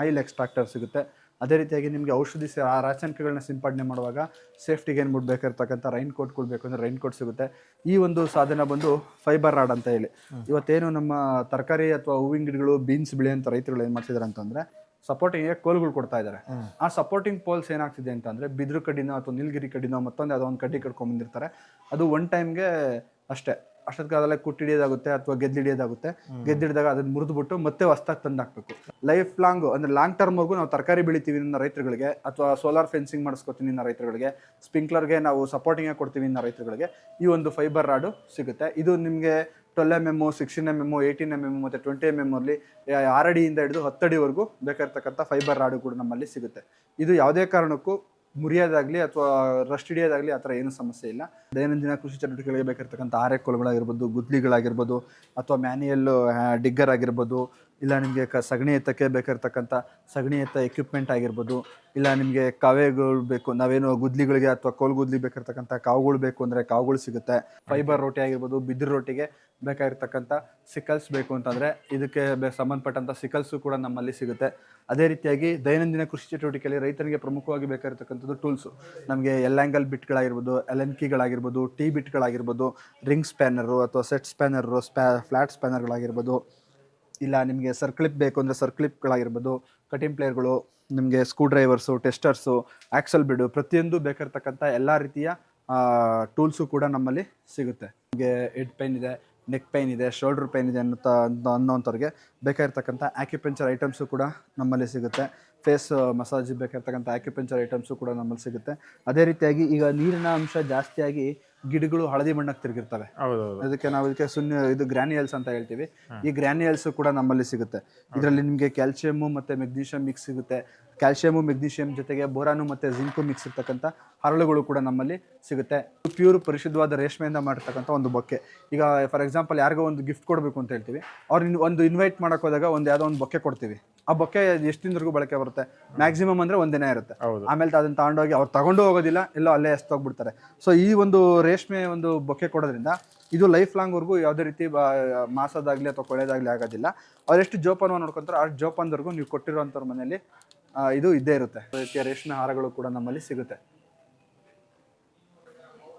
ಆಯಿಲ್ ಎಕ್ಸ್ಟ್ರಾಕ್ಟರ್ ಸಿಗುತ್ತೆ. ಅದೇ ರೀತಿಯಾಗಿ ನಿಮಗೆ ಔಷಧಿ ರಾಸಾಯನಿಕಗಳನ್ನ ಸಿಂಪಡಣೆ ಮಾಡುವಾಗ ಸೇಫ್ಟಿಗೆ ಏನು ಬೇಕಾಗಿರ್ತಕ್ಕಂಥ ರೈನ್ ಕೋಟ್ಗಳು ಬೇಕು ಅಂದರೆ ರೈನ್ ಕೋಟ್ ಸಿಗುತ್ತೆ. ಈ ಒಂದು ಸಾಧನ ಬಂದು ಫೈಬರ್ ರಾಡ್ ಅಂತ ಹೇಳಿ ಇವತ್ತೇನು ನಮ್ಮ ತರಕಾರಿ ಅಥವಾ ಹೂವಿನ ಗಿಡಗಳು ಬೀನ್ಸ್ ಬೆಳೆಯಂಥ ರೈತರುಗಳು ಏನು ಮಾಡ್ತಿದ್ದಾರೆ ಅಂತಂದರೆ ಸಪೋರ್ಟಿಂಗ್ ಕೋಲ್ಗಳು ಕೊಡ್ತಾ ಇದ್ದಾರೆ. ಆ ಸಪೋರ್ಟಿಂಗ್ ಪೋಲ್ಸ್ ಏನಾಗ್ತಿದೆ ಅಂತಂದರೆ ಬಿದ್ರು ಕಡ್ಡಿನೋ ಅಥವಾ ನೀಲಗಿರಿ ಕಡ್ಡಿನೋ ಮತ್ತೊಂದು ಯಾವುದೋ ಒಂದು ಕಡ್ಡಿ ಕಟ್ಕೊಂಡ್ಬಂದಿರ್ತಾರೆ. ಅದು ಒನ್ ಟೈಮ್ಗೆ ಅಷ್ಟೊತ್ತಿಗೆ ಕುಟ್ಟಿಡಿಯೋದಾಗುತ್ತೆ ಅಥವಾ ಗೆದ್ದಿಡಿಯೋದಾಗುತ್ತೆ. ಗೆದ್ದಿಡಿದಾಗ ಅದನ್ನ ಮುರಿದ್ಬಿಟ್ಟು ಮತ್ತೆ ಹೊಸ್ದಾಗಿ ತಂದು ಹಾಕ್ಬೇಕು. ಲೈಫ್ ಲಾಂಗ್ ಅಂದರೆ ಲಾಂಗ್ ಟರ್ಮ್ವರೆಗೂ ನಾವು ತರಕಾರಿ ಬೆಳಿತೀವಿ ಅನ್ನೋ ರೈತರುಗಳಿಗೆ ಅಥವಾ ಸೋಲಾರ್ ಫೆನ್ಸಿಂಗ್ ಮಾಡಿಸ್ಕೊತೀವಿ ಅನ್ನೋ ರೈತರುಗಳಿಗೆ, ಸ್ಪ್ರಿಂಕ್ಲರ್ಗೆ ನಾವು ಸಪೋರ್ಟಿಂಗ್ ಕೊಡ್ತೀವಿ ಅನ್ನೋ ರೈತರುಗಳಿಗೆ ಈ ಒಂದು ಫೈಬರ್ ರಾಡು ಸಿಗುತ್ತೆ. ಇದು ನಿಮಗೆ 12 mm, 16 mm, 18 mm ಮತ್ತು 20 mm ಅಲ್ಲಿ 6 ಅಡಿಯಿಂದ ಹಿಡಿದು 10 ಅಡಿವರೆಗೂ ಬೇಕಾಗಿರ್ತಕ್ಕಂಥ ಫೈಬರ್ ರಾಡು ಕೂಡ ನಮ್ಮಲ್ಲಿ ಸಿಗುತ್ತೆ. ಇದು ಯಾವುದೇ ಕಾರಣಕ್ಕೂ ಮುರಿಯೋದಾಗಲಿ ಅಥವಾ ರಸ್ಟ್ ಹಿಡಿಯೋದಾಗಲಿ ಆ ಥರ ಏನೂ ಸಮಸ್ಯೆ ಇಲ್ಲ. ದೈನಂದಿನ ಕೃಷಿ ಚಟುವಟಿಕೆಗಳಿಗೆ ಬೇಕಾಗಿರ್ತಕ್ಕಂಥ ಆರೆಕೋಲುಗಳಾಗಿರ್ಬೋದು, ಗುದ್ಲಿಗಳಾಗಿರ್ಬೋದು ಅಥವಾ ಮ್ಯಾನ್ಯಲ್ ಡಿಗ್ಗರ್ ಆಗಿರ್ಬೋದು, ಇಲ್ಲ ನಿಮಗೆ ಸಗಣಿ ಎತ್ತಕ್ಕೆ ಬೇಕಾಗಿರ್ತಕ್ಕಂಥ ಸಗಣಿ ಎತ್ತ ಎಕ್ವಿಪ್ಮೆಂಟ್ ಆಗಿರ್ಬೋದು, ಇಲ್ಲ ನಿಮಗೆ ಕಾವೆಗಳು ಬೇಕು, ನಾವೇನು ಗುದ್ಲಿಗಳಿಗೆ ಅಥವಾ ಕೋಲ್ಗುದ್ಲಿ ಬೇಕಾಗಿರ್ತಕ್ಕಂಥ ಕಾವುಗಳು ಬೇಕು ಅಂದರೆ ಕಾವುಗಳು ಸಿಗುತ್ತೆ. ಫೈಬರ್ ರೋಟಿ ಆಗಿರ್ಬೋದು, ಬಿದಿರು ರೋಟಿಗೆ ಬೇಕಾಗಿರ್ತಕ್ಕಂಥ ಸಿಕಲ್ಸ್ ಬೇಕು ಅಂತಂದರೆ ಇದಕ್ಕೆ ಸಂಬಂಧಪಟ್ಟಂಥ ಸಿಕಲ್ಸು ಕೂಡ ನಮ್ಮಲ್ಲಿ ಸಿಗುತ್ತೆ. ಅದೇ ರೀತಿಯಾಗಿ ದೈನಂದಿನ ಕೃಷಿ ಚಟುವಟಿಕೆಯಲ್ಲಿ ರೈತರಿಗೆ ಪ್ರಮುಖವಾಗಿ ಬೇಕಾಗಿರ್ತಕ್ಕಂಥದ್ದು ಟೂಲ್ಸು. ನಮಗೆ ಆ್ಯಂಗಲ್ ಬಿಟ್ಗಳಾಗಿರ್ಬೋದು, ಎಲೆನ್ಕಿಗಳಾಗಿರ್ಬೋದು, ಟೀ ಬಿಟ್ಗಳಾಗಿರ್ಬೋದು, ರಿಂಗ್ ಸ್ಪ್ಯಾನರು ಅಥವಾ ಸೆಟ್ ಸ್ಪ್ಯಾನರು, ಫ್ಲ್ಯಾಟ್ ಸ್ಪ್ಯಾನರ್ಗಳಾಗಿರ್ಬೋದು, ಇಲ್ಲ ನಿಮಗೆ ಸರ್ಕ್ಲಿಪ್ ಬೇಕು ಅಂದರೆ ಸರ್ಕ್ಲಿಪ್ಗಳಾಗಿರ್ಬೋದು, ಕಟಿಂಗ್ ಪ್ಲೇಯರ್ಗಳು, ನಿಮಗೆ ಸ್ಕ್ರೂ ಡ್ರೈವರ್ಸು, ಟೆಸ್ಟರ್ಸು, ಆಕ್ಸಲ್ ಬಿಡು, ಪ್ರತಿಯೊಂದು ಬೇಕಾಗಿರ್ತಕ್ಕಂಥ ಎಲ್ಲ ರೀತಿಯ ಟೂಲ್ಸು ಕೂಡ ನಮ್ಮಲ್ಲಿ ಸಿಗುತ್ತೆ. ನಿಮಗೆ ಹೆಡ್ ಪೈನ್ ಇದೆ, ನೆಕ್ ಪೈನ್ ಇದೆ, ಶೋಲ್ಡರ್ ಪೈನ್ ಇದೆ ಅನ್ನೋಂಥವ್ರಿಗೆ ಬೇಕಾಗಿರ್ತಕ್ಕಂಥ ಆಕ್ಯುಪಂಚರ್ ಐಟಮ್ಸು ಕೂಡ ನಮ್ಮಲ್ಲಿ ಸಿಗುತ್ತೆ. ಫೇಸ್ ಮಸಾಜ್ ಬೇಕಾಗಿರ್ತಕ್ಕಂಥ ಆಕ್ಯುಪಂಚರ್ ಐಟಮ್ಸು ಕೂಡ ನಮ್ಮಲ್ಲಿ ಸಿಗುತ್ತೆ. ಅದೇ ರೀತಿಯಾಗಿ ಈಗ ನೀರಿನ ಅಂಶ ಜಾಸ್ತಿಯಾಗಿ ಗಿಡಗಳು ಹಳದಿ ಬಣ್ಣಕ್ಕೆ ತಿರುಗಿರ್ತವೆ. ಅದಕ್ಕೆ ನಾವು ಇದು ಗ್ರ್ಯಾನ್ಯುಯಲ್ಸ್ ಅಂತ ಹೇಳ್ತೀವಿ. ಈ ಗ್ರ್ಯಾನ್ಯುಯಲ್ಸ್ ಕೂಡ ನಮ್ಮಲ್ಲಿ ಸಿಗುತ್ತೆ. ಇದರಲ್ಲಿ ನಿಮಗೆ ಕ್ಯಾಲ್ಸಿಯಮ್ಮು ಮತ್ತು ಮೆಗ್ನೀಷಿಯಂ ಮಿಕ್ಸ್ ಸಿಗುತ್ತೆ. ಕ್ಯಾಲ್ಸಿಯಮು ಮೆಗ್ನೀಷಿಯಂ ಜೊತೆಗೆ ಬೋರಾನು ಮತ್ತು ಜಿಂಕು ಮಿಕ್ಸ್ ಇರ್ತಕ್ಕಂಥ ಹರಳುಗಳು ಕೂಡ ನಮ್ಮಲ್ಲಿ ಸಿಗುತ್ತೆ. ಪ್ಯೂರ್ ಪರಿಶುದ್ಧವಾದ ರೇಷ್ಮೆಯಿಂದ ಮಾಡಿರ್ತಕ್ಕಂಥ ಒಂದು ಬೊಕ್ಕೆ. ಈಗ ಫಾರ್ ಎಕ್ಸಾಂಪಲ್ ಯಾರಿಗೋ ಒಂದು ಗಿಫ್ಟ್ ಕೊಡಬೇಕು ಅಂತ ಹೇಳ್ತೀವಿ, ಅವ್ರು ಒಂದು ಇನ್ವೈಟ್ ಮಾಡೋಕೆ ಹೋದಾಗ ಯಾವುದೋ ಒಂದು ಬೊಕ್ಕೆ ಕೊಡ್ತೀವಿ. ಆ ಬೊಕ್ಕೆ ಎಷ್ಟು ದಿನದವರೆಗೂ ಬಳಕೆ ಬರುತ್ತೆ? ಮ್ಯಾಕ್ಸಿಮಮ್ ಅಂದರೆ 1 ದಿನ ಇರುತ್ತೆ. ಆಮೇಲೆ ಅದನ್ನು ತಗೊಂಡೋಗಿ ಅವ್ರು ತಗೊಂಡು ಹೋಗೋದಿಲ್ಲ, ಎಲ್ಲೋ ಅಲ್ಲೇ ಎಸ್ತೋಗ್ಬಿಡ್ತಾರೆ. ಸೊ ಈ ಒಂದು ರೇಷ್ಮೆ ಒಂದು ಬೊಕ್ಕೆ ಕೊಡೋದ್ರಿಂದ ಇದು ಲೈಫ್ ಲಾಂಗ್ವರೆಗೂ ಯಾವುದೇ ರೀತಿ ಮಾಸದಾಗಲಿ ಅಥವಾ ಕೊಳೆದಾಗಲಿ ಆಗೋದಿಲ್ಲ. ಅವರೆಷ್ಟು ಜೋಪಾನವಾಗಿ ನೋಡ್ಕೊತಾರೋ ಅಷ್ಟು ಜೋಪಾನದವರೆಗೂ ನೀವು ಕೊಟ್ಟಿರೋಂಥವ್ರ ಮನೆಯಲ್ಲಿ ಇದು ಇದ್ದೇ ಇರುತ್ತೆ. ರೀತಿಯ ರೇಷ್ಮೆ ಹಾರಗಳು ಕೂಡ ನಮ್ಮಲ್ಲಿ ಸಿಗುತ್ತೆ.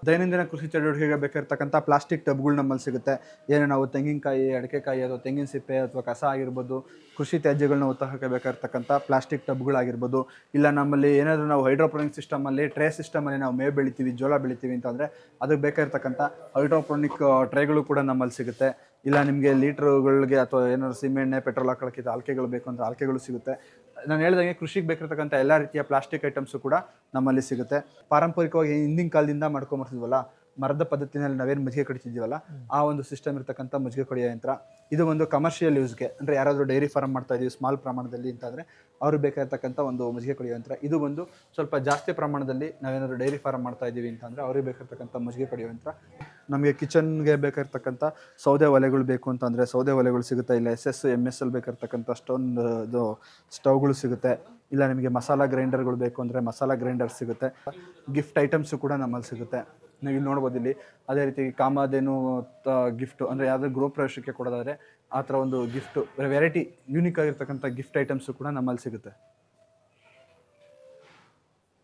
ದೈನಂದಿನ ಕೃಷಿ ಚಟುವಟಿಕೆಗೆ ಬೇಕಾಗಿರ್ತಕ್ಕಂಥ ಪ್ಲಾಸ್ಟಿಕ್ ಟಬ್ಗಳು ನಮ್ಮಲ್ಲಿ ಸಿಗುತ್ತೆ. ಏನು ನಾವು ತೆಂಗಿನಕಾಯಿ, ಅಡಿಕೆಕಾಯಿ ಅಥವಾ ತೆಂಗಿನ ಸಿಪ್ಪೆ ಅಥವಾ ಕಸ ಆಗಿರ್ಬೋದು, ಕೃಷಿ ತ್ಯಾಜ್ಯಗಳನ್ನ ಒತ್ತಹಕ್ಕೆ ಬೇಕಾಗಿರ್ತಕ್ಕಂಥ ಪ್ಲಾಸ್ಟಿಕ್ ಟಬ್ಗಳಾಗಿರ್ಬೋದು, ಇಲ್ಲ ನಮ್ಮಲ್ಲಿ ಏನಾದರೂ ನಾವು ಹೈಡ್ರೋಪೋನಿಕ್ ಸಿಸ್ಟಮಲ್ಲಿ ಟ್ರೇ ಸಿಸ್ಟಮಲ್ಲಿ ನಾವು ಮೇವು ಬೆಳಿತೀವಿ, ಜೋಳ ಬೆಳಿತೀವಿ ಅಂತಂದರೆ ಅದಕ್ಕೆ ಬೇಕಾಗಿರ್ತಕ್ಕಂಥ ಹೈಡ್ರೋಪೋನಿಕ್ ಟ್ರೇಗಳು ಕೂಡ ನಮ್ಮಲ್ಲಿ ಸಿಗುತ್ತೆ. ಇಲ್ಲ ನಿಮಗೆ ಲೀಟ್ರುಗಳಿಗೆ ಅಥವಾ ಏನಾದ್ರು ಸಿಮೆಣ್ಣೆ ಪೆಟ್ರೋಲ್ ಹಾಕೊಳ್ಳೋಕ್ಕಿಂತ ಆಲ್ಕೆಗಳು ಬೇಕು ಅಂದರೆ ಆಲ್ಕೆಗಳು ಸಿಗುತ್ತೆ. ನಾನು ಹೇಳ್ದಂಗೆ ಕೃಷಿಗೆ ಬೇಕಾಗಿರ್ತಕ್ಕಂಥ ಎಲ್ಲ ರೀತಿಯ ಪ್ಲಾಸ್ಟಿಕ್ ಐಟಮ್ಸು ಕೂಡ ನಮ್ಮಲ್ಲಿ ಸಿಗುತ್ತೆ. ಪಾರಂಪರಿಕವಾಗಿ ಹಿಂದಿನ ಕಾಲದಿಂದ ಮಾಡ್ಕೊಂಬರ್ತಿದ್ವಲ್ಲ, ಮರದ ಪದ್ಧತಿನಲ್ಲಿ ನಾವೇನು ಮಜ್ಜಿಗೆ ಕಡಿತಿದ್ದೀವಲ್ಲ, ಆ ಒಂದು ಸಿಸ್ಟಮ್ ಇರ್ತಕ್ಕಂಥ ಮಜ್ಜಿಗೆ ಕಡಿಯೋ ಯಂತ್ರ. ಇದು ಒಂದು ಕಮರ್ಷಿಯಲ್ ಯೂಸ್ಗೆ, ಅಂದರೆ ಯಾರಾದರೂ ಡೈರಿ ಫಾರ್ಮ್ ಮಾಡ್ತಾ ಇದೀವಿ ಸ್ಮಾಲ್ ಪ್ರಮಾಣದಲ್ಲಿ ಅಂತಂದರೆ ಅವ್ರಿಗೆ ಬೇಕಾಗಿರ್ತಕ್ಕಂಥ ಒಂದು ಮಜ್ಜಿಗೆ ಕಡಿಯೋ ಯಂತ್ರ. ಇದು ಒಂದು ಸ್ವಲ್ಪ ಜಾಸ್ತಿ ಪ್ರಮಾಣದಲ್ಲಿ ನಾವೇನಾದರೂ ಡೈರಿ ಫಾರ್ಮ್ ಮಾಡ್ತಾ ಇದ್ದೀವಿ ಅಂತಂದರೆ ಅವ್ರಿಗೆ ಬೇಕಾಗಿರ್ತಕ್ಕಂಥ ಮಜ್ಜಿಗೆ ಕಡಿಯೋ ಯಂತ್ರ. ನಮಗೆ ಕಿಚನ್ಗೆ ಬೇಕಾಗಿರ್ತಕ್ಕಂಥ ಸೌದೆ ಒಲೆಗಳು ಬೇಕು ಅಂತಂದರೆ ಸೌದೆ ಒಲೆಗಳು ಸಿಗುತ್ತೆ. ಇಲ್ಲ SS MSL ಬೇಕಾಗಿರ್ತಕ್ಕಂಥ ಇದು ಸ್ಟವ್ಗಳು ಸಿಗುತ್ತೆ. ಇಲ್ಲ ನಿಮಗೆ ಮಸಾಲ ಗ್ರೈಂಡರ್ಗಳು ಬೇಕು ಅಂದರೆ ಮಸಾಲ ಗ್ರೈಂಡರ್ ಸಿಗುತ್ತೆ. ಗಿಫ್ಟ್ ಐಟಮ್ಸು ಕೂಡ ನಮ್ಮಲ್ಲಿ ಸಿಗುತ್ತೆ. ನೀವು ಇಲ್ಲಿ ನೋಡ್ಬೋದು. ಇಲ್ಲಿ ಅದೇ ರೀತಿ ಕಾಮಧೇನು ಗಿಫ್ಟು ಅಂದರೆ ಯಾವುದೇ ಗೃಹ ಪ್ರವೇಶಕ್ಕೆ ಕೊಡೋದಾದರೆ ಆ ಥರ ಒಂದು ಗಿಫ್ಟು ವೆರೈಟಿ ಯೂನಿಕ್ ಆಗಿರ್ತಕ್ಕಂಥ ಗಿಫ್ಟ್ ಐಟಮ್ಸು ಕೂಡ ನಮ್ಮಲ್ಲಿ ಸಿಗುತ್ತೆ.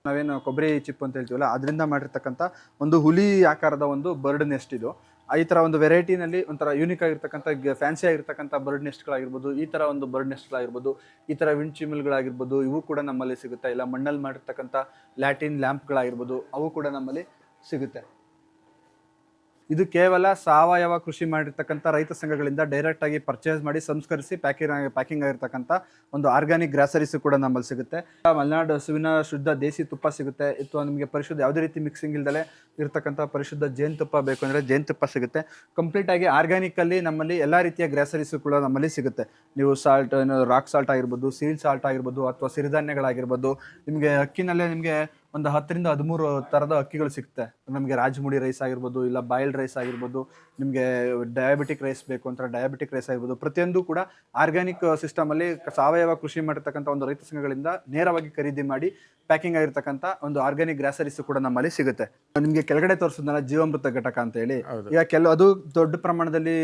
ನಾವೇನು ಕೊಬ್ಬರಿ ಚಿಪ್ ಅಂತ ಹೇಳ್ತೀವಲ್ಲ, ಅದರಿಂದ ಮಾಡಿರ್ತಕ್ಕಂಥ ಒಂದು ಹುಲಿ ಆಕಾರದ ಒಂದು ಬರ್ಡ್ ನೆಸ್ಟ್ ಇದು. ಈ ಥರ ಒಂದು ವೆರೈಟಿನಲ್ಲಿ ಒಂಥರ ಯೂನಿಕ್ ಆಗಿರ್ತಕ್ಕಂಥ ಫ್ಯಾನ್ಸಿ ಆಗಿರ್ತಕ್ಕಂಥ ಬರ್ಡ್ ನೆಸ್ಟ್ಗಳಾಗಿರ್ಬೋದು, ಈ ಥರ ಒಂದು ಬರ್ಡ್ ನೆಸ್ಟ್ಗಳಾಗಿರ್ಬೋದು, ಈ ಥರ ವಿಂಡ್ ಚಿಮಿಲ್ಗಳಾಗಿರ್ಬೋದು, ಇವು ಕೂಡ ನಮ್ಮಲ್ಲಿ ಸಿಗುತ್ತೆ. ಇಲ್ಲ ಮಣ್ಣಲ್ಲಿ ಮಾಡಿರ್ತಕ್ಕಂಥ ಲ್ಯಾಟಿನ್ ಲ್ಯಾಂಪ್ಗಳಾಗಿರ್ಬೋದು, ಅವು ಕೂಡ ನಮ್ಮಲ್ಲಿ ಸಿಗುತ್ತೆ. ಇದು ಕೇವಲ ಸಾವಯವ ಕೃಷಿ ಮಾಡಿರ್ತಕ್ಕಂಥ ರೈತ ಸಂಘಗಳಿಂದ ಡೈರೆಕ್ಟಾಗಿ ಪರ್ಚೇಸ್ ಮಾಡಿ ಸಂಸ್ಕರಿಸಿ ಪ್ಯಾಕಿಂಗ್ ಆಗಿರ್ತಕ್ಕಂಥ ಒಂದು ಆರ್ಗ್ಯಾನಿಕ್ ಗ್ರಾಸರೀಸು ಕೂಡ ನಮ್ಮಲ್ಲಿ ಸಿಗುತ್ತೆ. ಮಲೆನಾಡು ಹಸುವಿನ ಶುದ್ಧ ದೇಸಿ ತುಪ್ಪ ಸಿಗುತ್ತೆ. ಅಥವಾ ನಿಮಗೆ ಪರಿಶುದ್ಧ ಯಾವುದೇ ರೀತಿ ಮಿಕ್ಸಿಂಗ್ ಇಲ್ದಲೆ ಇರ್ತಕ್ಕಂಥ ಪರಿಶುದ್ಧ ಜೇನುತುಪ್ಪ ಬೇಕು ಅಂದರೆ ಜೇನುತುಪ್ಪ ಸಿಗುತ್ತೆ. ಕಂಪ್ಲೀಟಾಗಿ ಆರ್ಗ್ಯಾನಿಕಲ್ಲಿ ನಮ್ಮಲ್ಲಿ ಎಲ್ಲ ರೀತಿಯ ಗ್ರಾಸರೀಸು ಕೂಡ ನಮ್ಮಲ್ಲಿ ಸಿಗುತ್ತೆ. ನೀವು ಸಾಲ್ಟ್, ರಾಕ್ ಸಾಲ್ಟ್ ಆಗಿರ್ಬೋದು, ಸೀಲ್ ಸಾಲ್ಟ್ ಆಗಿರ್ಬೋದು, ಅಥವಾ ಸಿರಿಧಾನ್ಯಗಳಾಗಿರ್ಬೋದು, ನಿಮಗೆ ಅಕ್ಕಿನಲ್ಲೇ ನಿಮಗೆ ಒಂದು 10 ರಿಂದ 13 ಥರದ ಅಕ್ಕಿಗಳು ಸಿಗುತ್ತೆ. ನಮಗೆ ರಾಜಮುಡಿ ರೈಸ್ ಆಗಿರ್ಬೋದು, ಇಲ್ಲ ಬಾಯ್ಲ್ಡ್ ರೈಸ್ ಆಗಿರ್ಬೋದು, ನಿಮಗೆ ಡಯಾಬಿಟಿಕ್ ರೈಸ್ ಬೇಕು ಅಂತ ಡಯಾಬಿಟಿಕ್ ರೈಸ್ ಆಗಿರ್ಬೋದು, ಪ್ರತಿಯೊಂದು ಕೂಡ ಆರ್ಗ್ಯಾನಿಕ್ ಸಿಸ್ಟಮಲ್ಲಿ ಸಾವಯವ ಕೃಷಿ ಮಾಡಿರ್ತಕ್ಕಂಥ ಒಂದು ರೈತ ಸಂಘಗಳಿಂದ ನೇರವಾಗಿ ಖರೀದಿ ಮಾಡಿ ಪ್ಯಾಕಿಂಗ್ ಆಗಿರ್ತಕ್ಕಂಥ ಒಂದು ಆರ್ಗ್ಯಾನಿಕ್ ಗ್ರಾಸರೀಸು ಕೂಡ ನಮ್ಮಲ್ಲಿ ಸಿಗುತ್ತೆ. ನಿಮಗೆ ಕೆಳಗಡೆ ತೋರಿಸಿದ್ನಲ್ಲ ಜೀವಾಮೃತ ಘಟಕ ಅಂತ ಹೇಳಿ, ಈಗ ಅದು ದೊಡ್ಡ ಪ್ರಮಾಣದಲ್ಲಿ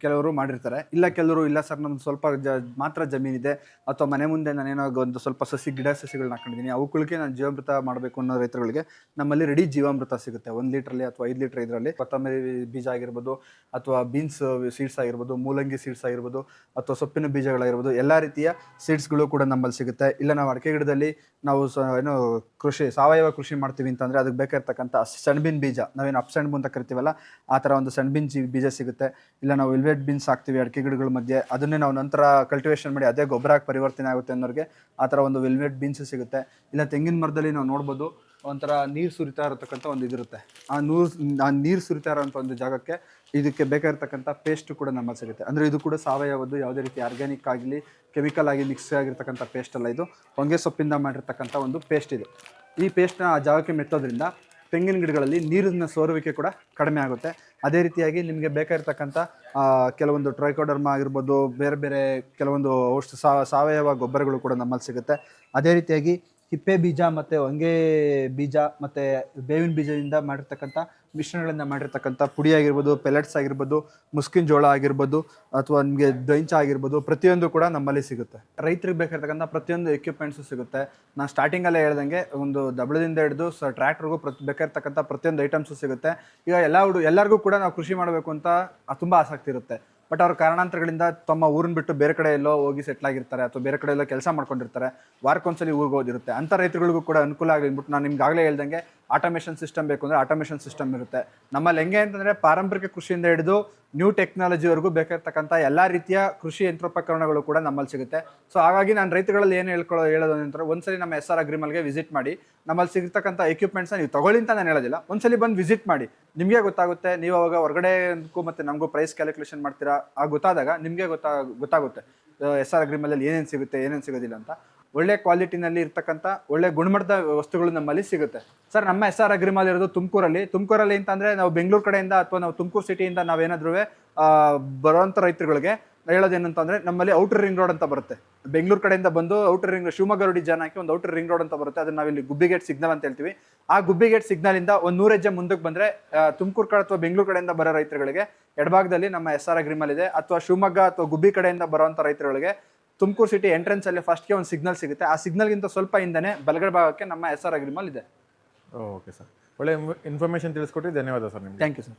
ಕೆಲವರು ಮಾಡಿರ್ತಾರೆ. ಇಲ್ಲ ಕೆಲವರು ಇಲ್ಲ ಸರ್ ನಮ್ದು ಸ್ವಲ್ಪ ಮಾತ್ರ ಜಮೀನಿದೆ ಅಥವಾ ಮನೆ ಮುಂದೆ ನಾನೇನೋ ಒಂದು ಸ್ವಲ್ಪ ಗಿಡ ಸಸಿಗಳನ್ನ ಹಾಕೊಂಡಿದ್ದೀನಿ, ಅವುಗಳಿಗೆ ನಾನು ಜೀವಾಮೃತ ಮಾಡಬೇಕು ಅನ್ನೋ ರೈತರುಗಳಿಗೆ ನಮ್ಮಲ್ಲಿ ರೆಡಿ ಜೀವಾಮೃತ ಸಿಗುತ್ತೆ. 1 ಲೀಟ್ರಲ್ಲಿ ಅಥವಾ 5 ಲೀಟರ್ ಇದರಲ್ಲಿ ಕೊತ್ತಂಬರಿ ಬೀಜ ಆಗಿರ್ಬೋದು, ಅಥವಾ ಬೀನ್ಸ್ ಸೀಡ್ಸ್ ಆಗಿರ್ಬೋದು, ಮೂಲಂಗಿ ಸೀಡ್ಸ್ ಆಗಿರ್ಬೋದು, ಅಥವಾ ಸೊಪ್ಪಿನ ಬೀಜಗಳಾಗಿರ್ಬೋದು, ಎಲ್ಲ ರೀತಿಯ ಸೀಡ್ಸ್ಗಳು ಕೂಡ ನಮ್ಮಲ್ಲಿ ಸಿಗುತ್ತೆ. ಇಲ್ಲ ನಾವು ಅಡಿಕೆ ಗಿಡದಲ್ಲಿ ನಾವು ಏನು ಸಾವಯವ ಕೃಷಿ ಮಾಡ್ತೀವಿ ಅಂತಂದರೆ ಅದಕ್ಕೆ ಬೇಕಾಗಿರ್ತಕ್ಕಂಥ ಸೆಣಬಿನ ಬೀಜ, ನಾವೇನು ಅಪ್ಸೆಣಬು ಅಂತ ಕರಿತೀವಲ್ಲ, ಆ ಥರ ಒಂದು ಸೆಣಬಿನ ಬೀಜ ಸಿಗುತ್ತೆ. ಇಲ್ಲ ನಾವು ವೆಲ್ವೆಟ್ ಬೀನ್ಸ್ ಹಾಕ್ತೀವಿ ಅಡಿಕೆ ಗಿಡಗಳ ಮಧ್ಯೆ, ಅದನ್ನೇ ನಾವು ನಂತರ ಕಲ್ಟಿವೇಷನ್ ಮಾಡಿ ಅದೇ ಗೊಬ್ಬರಕ್ಕೆ ಪರಿವರ್ತನೆ ಆಗುತ್ತೆ ಅನ್ನೋರಿಗೆ ಆ ಥರ ಒಂದು ವೆಲ್ವೆಟ್ ಬೀನ್ಸ್ ಸಿಗುತ್ತೆ. ಇಲ್ಲ ತೆಂಗಿನ ಮರದಲ್ಲಿ ನಾವು ನೋಡ್ಬೋದು ಒಂಥರ ನೀರು ಸುರಿತಾ ಇರತಕ್ಕಂಥ ಒಂದು ಇದಿರುತ್ತೆ. ಆ ನೀರು ಸುರಿತಾ ಇರೋಂಥ ಒಂದು ಜಾಗಕ್ಕೆ ಇದಕ್ಕೆ ಬೇಕಾಗಿರ್ತಕ್ಕಂಥ ಪೇಸ್ಟ್ ಕೂಡ ನಮ್ಮಲ್ಲಿ ಸಿಗುತ್ತೆ. ಅಂದರೆ ಇದು ಕೂಡ ಸಾವಯವದ್ದು, ಯಾವುದೇ ರೀತಿ ಆರ್ಗ್ಯಾನಿಕ್ ಆಗಲಿ ಕೆಮಿಕಲ್ ಆಗಿ ಮಿಕ್ಸ್ ಆಗಿರ್ತಕ್ಕಂಥ ಪೇಸ್ಟ್ ಅಲ್ಲ. ಇದು ಹೊಂಗೆ ಸೊಪ್ಪಿಂದ ಮಾಡಿರ್ತಕ್ಕಂಥ ಒಂದು ಪೇಸ್ಟ್ ಇದು. ಈ ಪೇಸ್ಟ್ನ ಆ ಜಾಗಕ್ಕೆ ಮೆತ್ತೋದ್ರಿಂದ ತೆಂಗಿನ ಗಿಡಗಳಲ್ಲಿ ನೀರಿನ ಸೋರುವಿಕೆ ಕೂಡ ಕಡಿಮೆ ಆಗುತ್ತೆ. ಅದೇ ರೀತಿಯಾಗಿ ನಿಮಗೆ ಬೇಕಾಗಿರ್ತಕ್ಕಂಥ ಕೆಲವೊಂದು ಟ್ರೈಕೋಡರ್ಮ ಆಗಿರ್ಬೋದು, ಬೇರೆ ಬೇರೆ ಕೆಲವೊಂದು ಸಾವಯವ ಗೊಬ್ಬರಗಳು ಕೂಡ ನಮ್ಮಲ್ಲಿ ಸಿಗುತ್ತೆ. ಅದೇ ರೀತಿಯಾಗಿ ಹಿಪ್ಪೆ ಬೀಜ ಮತ್ತು ಹೊಂಗೆ ಬೀಜ ಮತ್ತು ಬೇವಿನ ಬೀಜದಿಂದ ಮಾಡಿರ್ತಕ್ಕಂಥ ಮಿಶ್ರಣಗಳಿಂದ ಮಾಡಿರ್ತಕ್ಕಂಥ ಪುಡಿ ಆಗಿರ್ಬೋದು, ಪೆಲೆಟ್ಸ್ ಆಗಿರ್ಬೋದು, ಮುಸ್ಕಿನ ಜೋಳ ಆಗಿರ್ಬೋದು, ಅಥವಾ ನಿಮಗೆ ದೈಂಚ ಆಗಿರ್ಬೋದು, ಪ್ರತಿಯೊಂದು ಕೂಡ ನಮ್ಮಲ್ಲಿ ಸಿಗುತ್ತೆ. ರೈತರಿಗೆ ಬೇಕಾಗಿರ್ತಕ್ಕಂಥ ಪ್ರತಿಯೊಂದು ಎಕ್ವಿಪ್ಮೆಂಟ್ಸು ಸಿಗುತ್ತೆ. ನಾನು ಸ್ಟಾರ್ಟಿಂಗಲ್ಲೇ ಹೇಳ್ದಂಗೆ ಒಂದು ದಬಳದಿಂದ ಹಿಡಿದು ಟ್ರ್ಯಾಕ್ಟರ್ಗೂ ಬೇಕಾಗಿರ್ತಕ್ಕಂಥ ಪ್ರತಿಯೊಂದು ಐಟಮ್ಸು ಸಿಗುತ್ತೆ. ಈಗ ಎಲ್ಲರಿಗೂ ಕೂಡ ನಾವು ಕೃಷಿ ಮಾಡಬೇಕು ಅಂತ ತುಂಬ ಆಸಕ್ತಿ ಇರುತ್ತೆ. ಬಟ್ ಅವ್ರ ಕಾರಣಾಂತರಗಳಿಂದ ತಮ್ಮ ಊರನ್ನ ಬಿಟ್ಟು ಬೇರೆ ಕಡೆ ಎಲ್ಲೋ ಹೋಗಿ ಸೆಟ್ಲ್ ಆಗಿರ್ತಾರೆ, ಅಥವಾ ಬೇರೆ ಕಡೆ ಎಲ್ಲೋ ಕೆಲಸ ಮಾಡ್ಕೊಂಡಿರ್ತಾರೆ, ವಾರಕ್ಕೊಂದ್ಸಲಿ ಊರಿಗೆ ಹೋಗಿರುತ್ತೆ. ಅಂಥ ರೈತರುಗಳಿಗೂ ಕೂಡ ಅನುಕೂಲ ಆಗಲಿ ಅಂದ್ಬಿಟ್ಟು ನಾನು ನಿಮ್ಗಾಗಲೇ ಹೇಳ್ದಂಗೆ ಆಟೋಮೇಷನ್ ಸಿಸ್ಟಮ್ ಬೇಕು ಅಂದರೆ ಆಟೋಮೇಷನ್ ಸಿಸ್ಟಮ್ ಇರುತ್ತೆ ನಮ್ಮಲ್ಲಿ. ಹೆಂಗೆ ಅಂತಂದರೆ ಪಾರಂಪರಿಕ ಕೃಷಿಯಿಂದ ಹಿಡಿದು ನ್ಯೂ ಟೆಕ್ನಾಲಜಿವರೆಗೂ ಬೇಕಾಗಿರ್ತಕ್ಕಂಥ ಎಲ್ಲ ರೀತಿಯ ಕೃಷಿ ಯಂತ್ರೋಪಕರಣಗಳು ಕೂಡ ನಮ್ಮಲ್ಲಿ ಸಿಗುತ್ತೆ. ಸೊ ಹಾಗಾಗಿ ನಾನು ರೈತರುಗಳಲ್ಲಿ ಏನು ಹೇಳೋದು ಅಂದರೆ ಒಂದ್ಸಲಿ ನಮ್ಮ SR ಅಗ್ರಿಮಲ್ಗೆ ವಿಸಿಟ್ ಮಾಡಿ. ನಮ್ಮಲ್ಲಿ ಸಿಗ್ತಕ್ಕಂಥ ಎಕ್ವಿಪ್ಮೆಂಟ್ಸ್ನ ನೀವು ತೊಗೊಳ್ಳಿ ಅಂತ ನಾನು ಹೇಳೋದಿಲ್ಲ, ಒಂದ್ಸಲಿ ಬಂದು ವಿಸಿಟ್ ಮಾಡಿ, ನಿಮಗೆ ಗೊತ್ತಾಗುತ್ತೆ. ನೀವು ಅವಾಗ ಹೊರಗಡೆಗೂ ಮತ್ತು ನಮಗೂ ಪ್ರೈಸ್ ಕ್ಯಾಲ್ಕುಲೇಷನ್ ಮಾಡ್ತೀರಾ, ಆ ಗೊತ್ತಾದಾಗ ನಿಮಗೆ ಗೊತ್ತಾಗುತ್ತೆ SR ಅಗ್ರಿಮಲಲ್ಲಿ ಏನೇನು ಸಿಗುತ್ತೆ ಏನೇನು ಸಿಗೋದಿಲ್ಲ ಅಂತ. ಒಳ್ಳೆ ಕ್ವಾಲಿಟಿನಲ್ಲಿ ಇರ್ತಕ್ಕಂಥ ಒಳ್ಳೆ ಗುಣಮಟ್ಟದ ವಸ್ತುಗಳು ನಮ್ಮಲ್ಲಿ ಸಿಗುತ್ತೆ. ಸರ್ ನಮ್ಮ SR ಅಗ್ರಿಮಾಲ್ ಇರೋದು ತುಮಕೂರಲ್ಲಿ ಅಂತಂದರೆ ನಾವು ಬೆಂಗಳೂರು ಕಡೆಯಿಂದ ಅಥವಾ ನಾವು ತುಮಕೂರು ಸಿಟಿಯಿಂದ ನಾವೇನಾದ್ರೂ ಬರುವಂಥ ರೈತರುಗಳಿಗೆ ಹೇಳೋದೇನಂತಂದರೆ ನಮ್ಮಲ್ಲಿ ಔಟರ್ ರಿಂಗ್ ರೋಡ್ ಅಂತ ಬರುತ್ತೆ. ಬೆಂಗಳೂರು ಕಡೆಯಿಂದ ಬಂದು ಔಟರ್ ರಿಂಗ್ ಶಿವಮೊಗ್ಗ ರೋಡಿಗೆ ಜಾನ್ ಹಾಕಿ ಒಂದು ಔಟರ್ ರಿಂಗ್ ರೋಡ್ ಅಂತ ಬರುತ್ತೆ. ಅದನ್ನು ನಾವಿಲ್ಲಿ ಗುಬ್ಬಿಗೇಟ್ ಸಿಗ್ನಲ್ ಅಂತ ಹೇಳ್ತೀವಿ. ಆ ಗುಬ್ಬಿಗೇಟ್ ಸಿಗ್ನಲಿಂದ ಒಂದು 100 ಹೆಜ್ಜೆ ಮುಂದಕ್ಕೆ ಬಂದರೆ ತುಮಕೂರು ಕಡೆ ಅಥವಾ ಬೆಂಗಳೂರು ಕಡೆಯಿಂದ ಬರೋ ರೈತರುಗಳಿಗೆ ಎಡಭಾಗದಲ್ಲಿ ನಮ್ಮ SR ಅಗ್ರಿಮಾಲ್ ಇದೆ. ಅಥವಾ ಶಿವಮೊಗ್ಗ ಅಥವಾ ಗುಬ್ಬಿ ಕಡೆಯಿಂದ ಬರುವಂಥ ರೈತರುಗಳಿಗೆ ತುಮಕೂರು ಸಿಟಿ ಎಂಟ್ರೆನ್ಸ್ ಅಲ್ಲಿ ಫಸ್ಟ್ಗೆ ಒಂದು ಸಿಗ್ನಲ್ ಸಿಗುತ್ತೆ. ಆ ಸಿಗ್ನಲ್ಗಿಂತ ಸ್ವಲ್ಪ ಹಿಂದೆನೆ ಬಲಗಡೆ ಭಾಗಕ್ಕೆ ನಮ್ಮ SR ಅಗ್ರಿಮಾಲ್ ಇದೆ. ಓಕೆ ಸರ್, ಒಳ್ಳೆ ಇನ್ಫಾರ್ಮೇಷನ್ ತಿಳಿಸ್ಕೊಟ್ಟು ಧನ್ಯವಾದ ಸರ್ ನಿಮ್ಗೆ. Thank you sir.